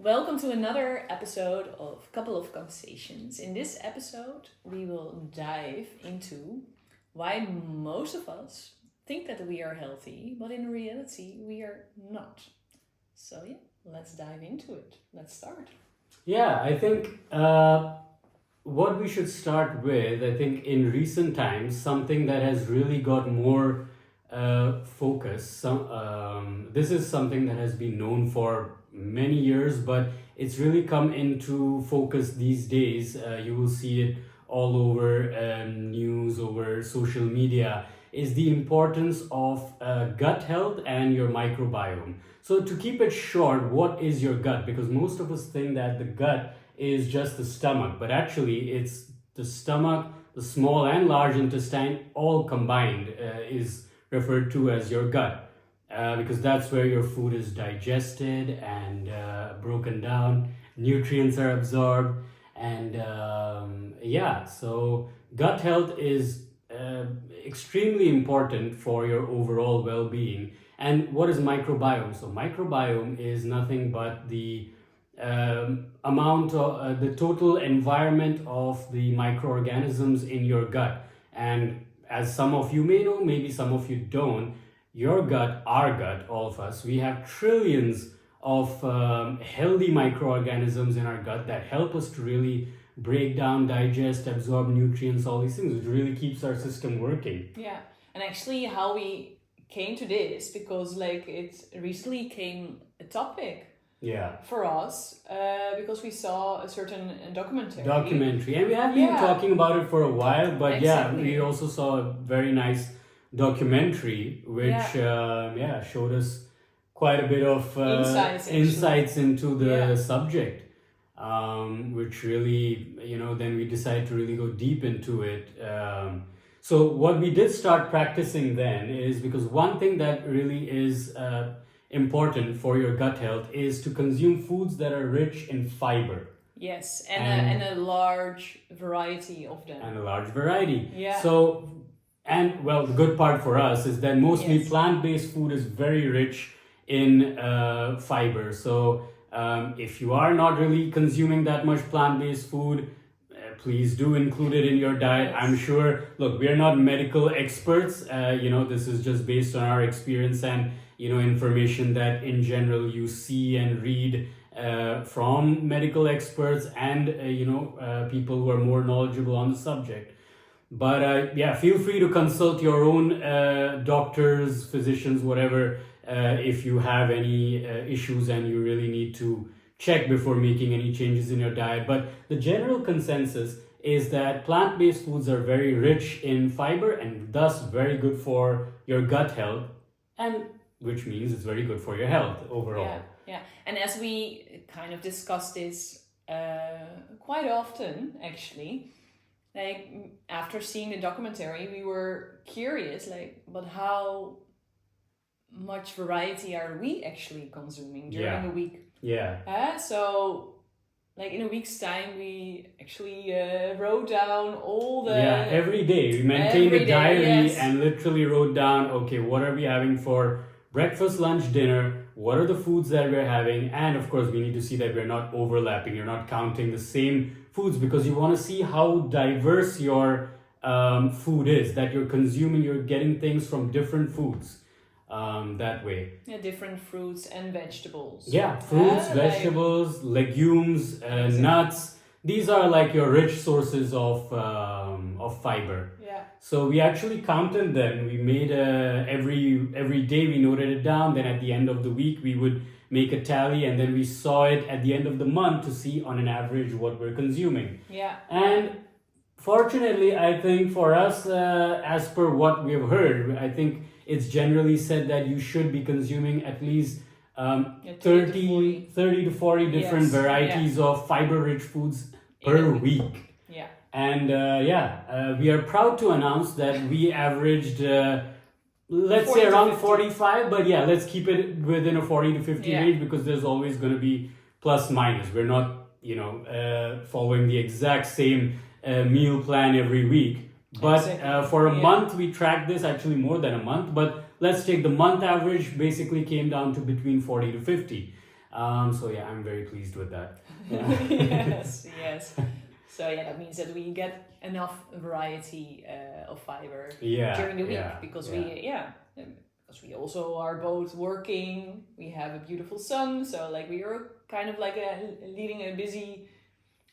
Welcome to another episode of Couple of Conversations. In this episode, we will dive into why most of us think that we are healthy, but in reality, we are not. So, let's dive into it. Let's start. Yeah, I think what we should start with, I think in recent times, something that has really got more focus. This is something that has been known for many years, but it's really come into focus these days. You will see it all over news, over social media, is the importance of gut health and your microbiome. So to keep it short, what is your gut? Because most of us think that the gut is just the stomach, but actually it's the stomach, the small and large intestine, all combined is referred to as your gut. Because that's where your food is digested and broken down, nutrients are absorbed, and so gut health is extremely important for your overall well-being. And what is microbiome? So microbiome is nothing but the amount of the total environment of the microorganisms in your gut. And as some of you may know, maybe some of you don't, your gut, our gut, all of us, we have trillions of healthy microorganisms in our gut that help us to really break down, digest, absorb nutrients, all these things, which really keeps our system working. Yeah, and actually how we came to this, because it recently came a topic for us because we saw a certain documentary. And we have been talking about it for a while, but exactly. we also saw a very nice documentary which showed us quite a bit of insights into the subject, which really, then we decided to really go deep into it. So what we did start practicing then is, because one thing that really is important for your gut health is to consume foods that are rich in fiber. Yes, and a large variety of them. And a large variety. Yeah. So, and well, the good part for us is that mostly plant-based food is very rich in fiber. So if you are not really consuming that much plant-based food, please do include it in your diet. Yes. I'm sure, look, we're not medical experts. This is just based on our experience and, information that in general you see and read from medical experts and, people who are more knowledgeable on the subject. But feel free to consult your own doctors, physicians, whatever, if you have any issues and you really need to check before making any changes in your diet. But the general consensus is that plant-based foods are very rich in fiber and thus very good for your gut health, and which means it's very good for your health overall. Yeah. And as we kind of discussed this quite often, actually, after seeing the documentary, we were curious, but how much variety are we actually consuming during a week? Yeah. So, in a week's time, we actually wrote down all the... Yeah, every day. We maintained a diary and literally wrote down, okay, what are we having for breakfast, lunch, dinner? What are the foods that we're having? And of course, we need to see that we're not overlapping. You're not counting the same foods, because you want to see how diverse your food is that you're consuming. You're getting things from different foods that way. Yeah, different fruits and vegetables. Yeah, fruits, vegetables, legumes, nuts. These are like your rich sources of fiber. Yeah. So we actually counted them. We made every day we noted it down. Then at the end of the week we would make a tally, and then we saw it at the end of the month to see on an average what we're consuming. Yeah. And fortunately, I think for us, as per what we've heard, I think it's generally said that you should be consuming at least 30 to 40 different varieties of fiber-rich foods per week. Yeah. And we are proud to announce that we averaged, let's say around 45, but let's keep it within a 40 to 50 range, because there's always going to be plus minus. We're not, following the exact same meal plan every week. But for a month, we tracked this, actually more than a month, but let's take the month average, basically came down to between 40 to 50. So yeah, I'm very pleased with that. Yeah. Yes. So yeah, that means that we get enough variety of fiber Yeah, during the week yeah, because yeah. because we also are both working. We have a beautiful son, so like we are kind of like leading a busy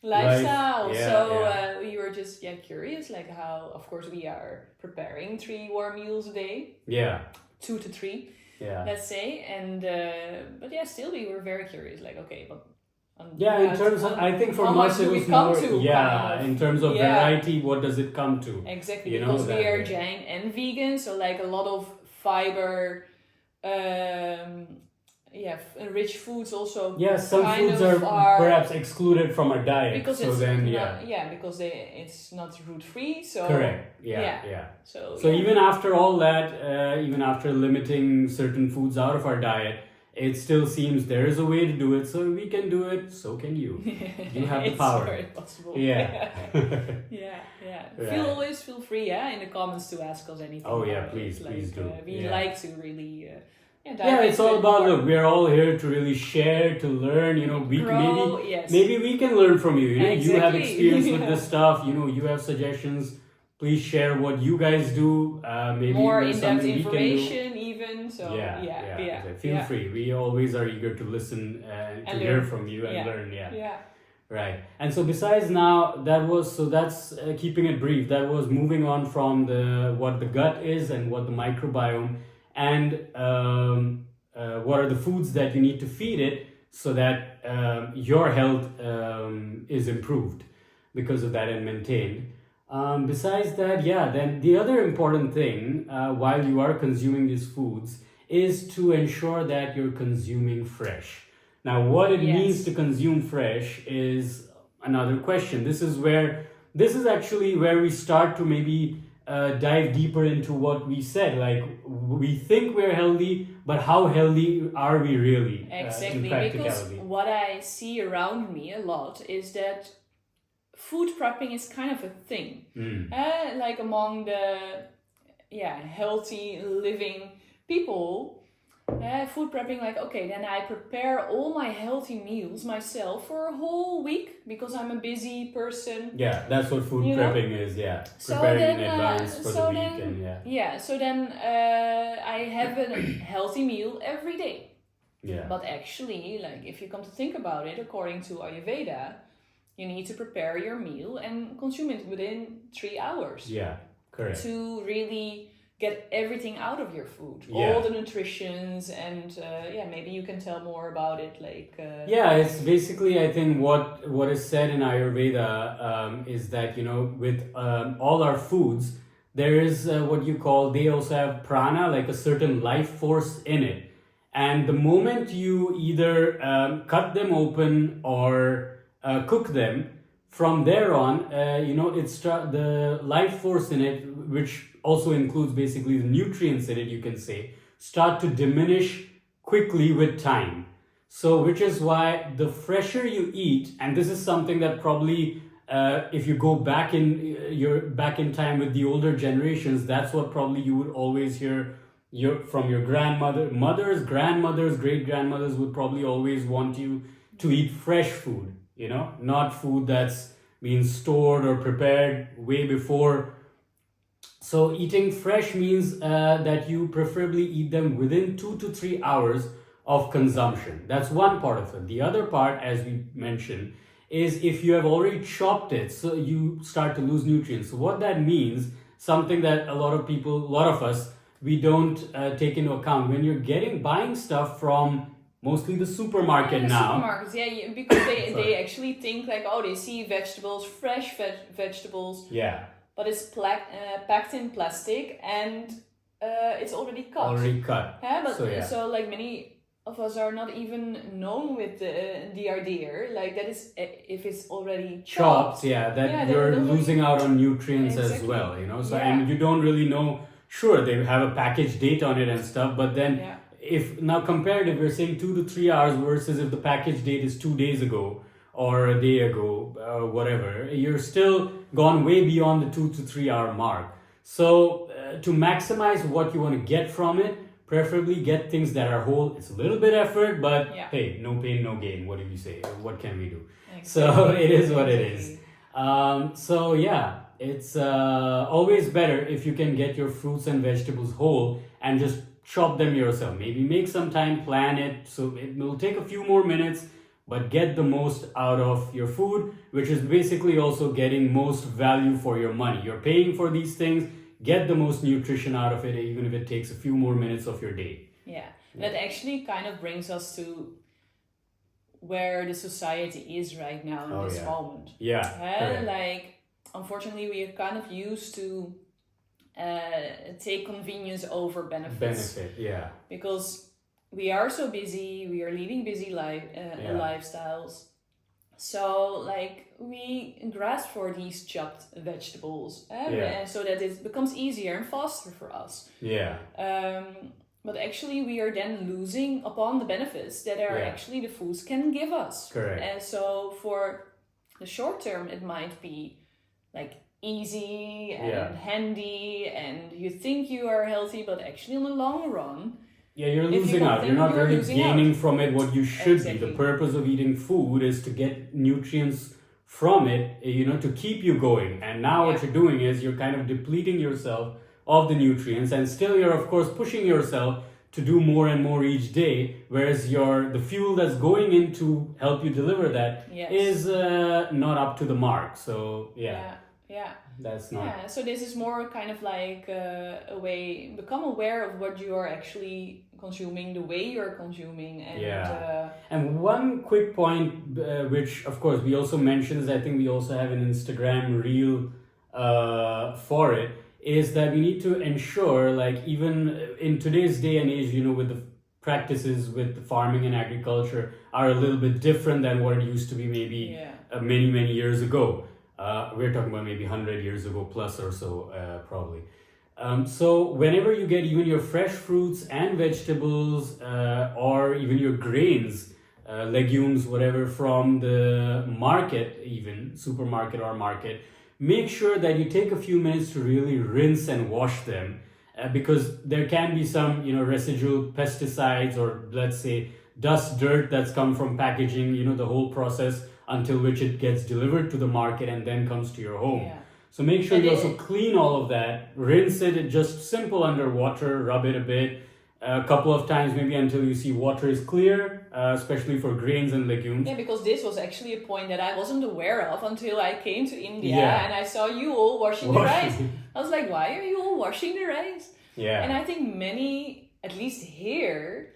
lifestyle. Yeah, So yeah. we were just curious, like how of course we are preparing 3 warm meals a day, Yeah, 2 to 3, yeah. let's say, and but yeah, still we were very curious, like okay, but Yeah, in terms of, I think for how much us it do we was come more, to, yeah, kind of, in terms of variety, what does it come to? exactly, You know, because we that are way. Jain and vegan, so like a lot of fiber, rich foods also. Yeah, some kind foods of are perhaps excluded from our diet. because So it's then, not, yeah. because it's not root free, so Correct. Yeah, yeah. yeah. So So even after all that, even after limiting certain foods out of our diet, it still seems there is a way to do it. So we can do it. So can you. You have the power. It's very possible. Yeah. Yeah. Right. Feel free, in the comments to ask us anything. Oh yeah, about please, it. please do. We Yeah. like to really. Dive Yeah, it's into all it about, more. look, we're all here to really share, to learn, you know, Grow, yes. maybe we can learn from you. You know, you have Exactly. experience with this stuff, you know, you have suggestions. Please share what you guys do. Maybe more there's in-depth something we can do. information even. So Yeah. Feel free. We always are eager to listen to And hear learn. from you and learn. Yeah. Right. And so besides now, that's keeping it brief. That was moving on from what the gut is and what the microbiome and what are the foods that you need to feed it so that your health is improved because of that and maintained. Besides that, then the other important thing while you are consuming these foods is to ensure that you're consuming fresh. Now, what it means to consume fresh is another question. This is actually where we start to maybe dive deeper into what we said. Like, we think we're healthy, but how healthy are we really? Exactly, in practicality? because what I see around me a lot is that food prepping is kind of a thing. Like among the healthy living people. Food prepping, like, okay, then I prepare all my healthy meals myself for a whole week because I'm a busy person. Yeah, that's what food prepping is, yeah. So Preparing then, in advance for the week and so then I have a healthy meal every day. Yeah. But actually, like, if you come to think about it, according to Ayurveda, you need to prepare your meal and consume it within 3 hours. Yeah, correct. To really get everything out of your food, Yeah. all the nutritions, and maybe you can tell more about it. Like it's basically, I think what is said in Ayurveda is that, you know, with all our foods, there is what you call, they also have prana, like a certain life force in it, and the moment you either cut them open or cook them, from there on, the life force in it, which also includes basically the nutrients in it, you can say, start to diminish quickly with time. So, which is why the fresher you eat, and this is something that probably, if you go back in time with the older generations, that's what probably you would always hear from your grandmothers, great grandmothers would probably always want you to eat fresh food. You know, not food that's been stored or prepared way before. So eating fresh means that you preferably eat them within 2 to 3 hours of consumption. That's one part of it. The other part, as we mentioned, is if you have already chopped it, so you start to lose nutrients. So what that means, something that a lot of us, we don't take into account. When you're buying stuff from mostly the supermarket now. Supermarkets, because they actually think like, oh, they see vegetables, fresh vegetables. Yeah. But it's packed in plastic and it's already cut. So like many of us are not even known with the idea, like that is if it's already chopped. You're losing out on nutrients as well, you know. So and you don't really know. Sure, they have a package date on it and stuff, but then. If now comparative, we're saying 2 to 3 hours versus if the package date is 2 days ago or a day ago, whatever, you're still gone way beyond the 2 to 3 hour mark. So to maximize what you want to get from it, preferably get things that are whole. It's a little bit effort, but Yeah. hey, no pain, no gain. What do you say? What can we do? Exactly. So it is what it is. Exactly. So yeah, it's always better if you can get your fruits and vegetables whole and just chop them yourself. Maybe make some time, plan it. So it will take a few more minutes, but get the most out of your food, which is basically also getting most value for your money. You're paying for these things, get the most nutrition out of it, even if it takes a few more minutes of your day. Yeah, that actually kind of brings us to where the society is right now in this moment. Yeah. Like, unfortunately, we are kind of used to take convenience over benefits. Yeah. Because we are so busy, we are leading busy lifestyles. So, like, we grasp for these chopped vegetables, and so that it becomes easier and faster for us. Yeah. But actually, we are then losing upon the benefits that are actually the foods can give us. Correct. And so, for the short term, it might be like easy and handy, and you think you are healthy, but actually, in the long run, you're losing out. You're not really gaining from it what you should be. The purpose of eating food is to get nutrients from it, to keep you going. And now what you're doing is you're kind of depleting yourself of the nutrients, and still you're of course pushing yourself to do more and more each day, whereas the fuel that's going in to help you deliver that is not up to the mark. So that's not. Yeah, so this is more kind of like a way, become aware of what you are actually consuming, the way you're consuming. And and one quick point, which of course we also mentioned, is I think we also have an Instagram reel for it, is that we need to ensure, like, even in today's day and age, with the practices with farming and agriculture are a little bit different than what it used to be maybe many years ago. We're talking about maybe 100 years ago plus or so, probably. So whenever you get even your fresh fruits and vegetables, or even your grains, legumes, whatever, from the market, even supermarket or market, make sure that you take a few minutes to really rinse and wash them, because there can be some, residual pesticides, or let's say dust, dirt that's come from packaging, the whole process until which it gets delivered to the market and then comes to your home. Yeah. So make sure you also clean all of that, rinse it just simple under water, rub it a bit, a couple of times maybe until you see water is clear, especially for grains and legumes. Yeah, because this was actually a point that I wasn't aware of until I came to India and I saw you all washing the rice. I was like, why are you all washing the rice? Yeah. And I think many, at least here,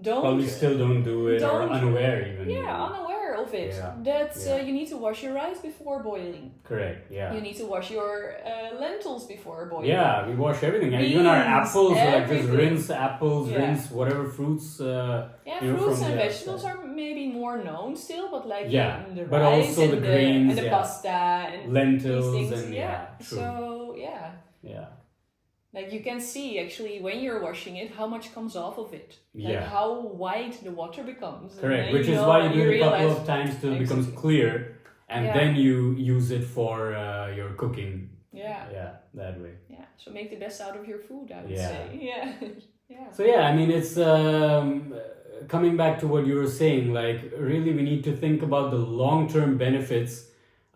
probably still don't do it, or unaware even. Yeah, unaware of it. That you need to wash your rice before boiling. Correct, yeah. You need to wash your lentils before boiling. Yeah, we wash everything. And even our apples, like just rinse apples, rinse whatever fruits. Fruits and vegetables are maybe more known still, but like the but rice also and the grains, and the pasta and lentils these things. and true. So like you can see actually when you're washing it how much comes off of it, like how white the water becomes. Correct, which is why you do it a couple of times till it becomes clear, and then you use it for your cooking. That way. Yeah, so make the best out of your food, I would say. So I mean, it's coming back to what you were saying, like really we need to think about the long-term benefits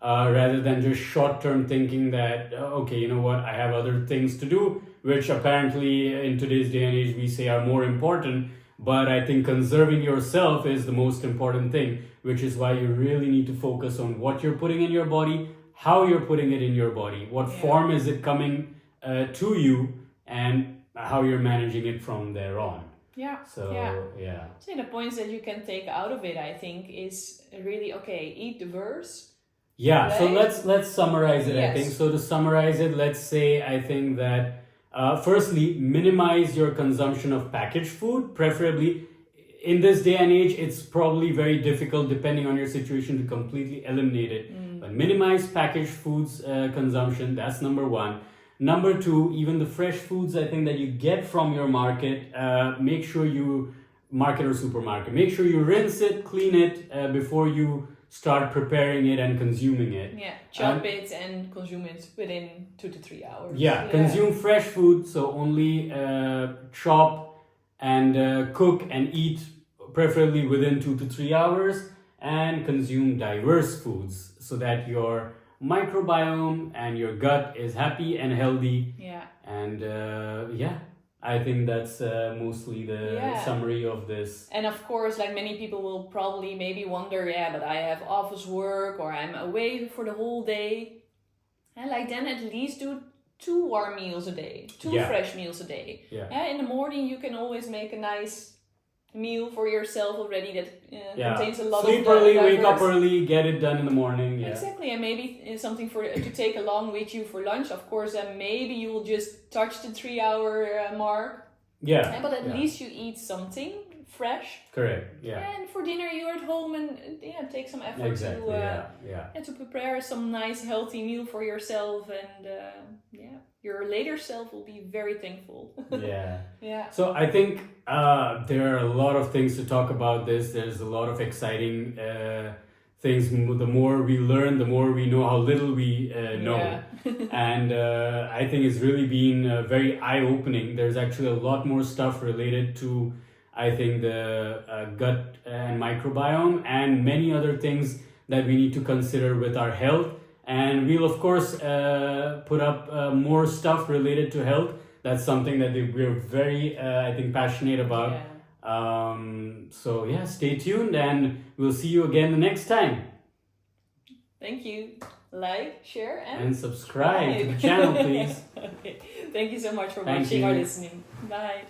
rather than just short-term thinking that, okay, you know what, I have other things to do, which apparently in today's day and age we say are more important. But I think conserving yourself is the most important thing, which is why you really need to focus on what you're putting in your body, how you're putting it in your body, what form is it coming to you, and how you're managing it from there on. So the points that you can take out of it, I think, is really, eat diverse. Right? So let's summarize it. I think so. To summarize it, let's say I think that firstly, minimize your consumption of packaged food. Preferably, in this day and age, it's probably very difficult, depending on your situation, to completely eliminate it. But minimize packaged foods consumption. That's number one. Number two, even the fresh foods I think that you get from your market, make sure you market or supermarket. Make sure you rinse it, clean it before you start preparing it and consuming it. Chop it and consume it within 2 to 3 hours. Consume fresh food, so only chop and cook and eat preferably within 2 to 3 hours, and consume diverse foods so that your microbiome and your gut is happy and healthy. Yeah. And yeah, I think that's mostly the summary of this. And of course, like many people will probably maybe wonder, yeah, but I have office work or I'm away for the whole day. And like then at least do 2 warm meals a day, 2 fresh meals a day. Yeah. In the morning you can always make a nice meal for yourself already that contains a lot Sleep of early, diverse... wake up early, get it done in the morning. Yeah. Exactly, and maybe something to take along with you for lunch. Of course, then maybe you will just touch the 3-hour mark. Yeah. But at least you eat something fresh. Correct. Yeah. And for dinner you're at home and take some effort to prepare some nice healthy meal for yourself, and your later self will be very thankful. Yeah. So I think there are a lot of things to talk about this. There's a lot of exciting things. The more we learn, the more we know how little we know. And I think it's really been very eye-opening. There's actually a lot more stuff related to, I think, the gut and microbiome and many other things that we need to consider with our health. And we'll, of course, put up more stuff related to health. That's something that we're very, I think, passionate about. So, yeah, stay tuned and we'll see you again the next time. Thank you. Like, share, and subscribe to the channel, please. Okay. Thank you so much for watching or listening. Bye.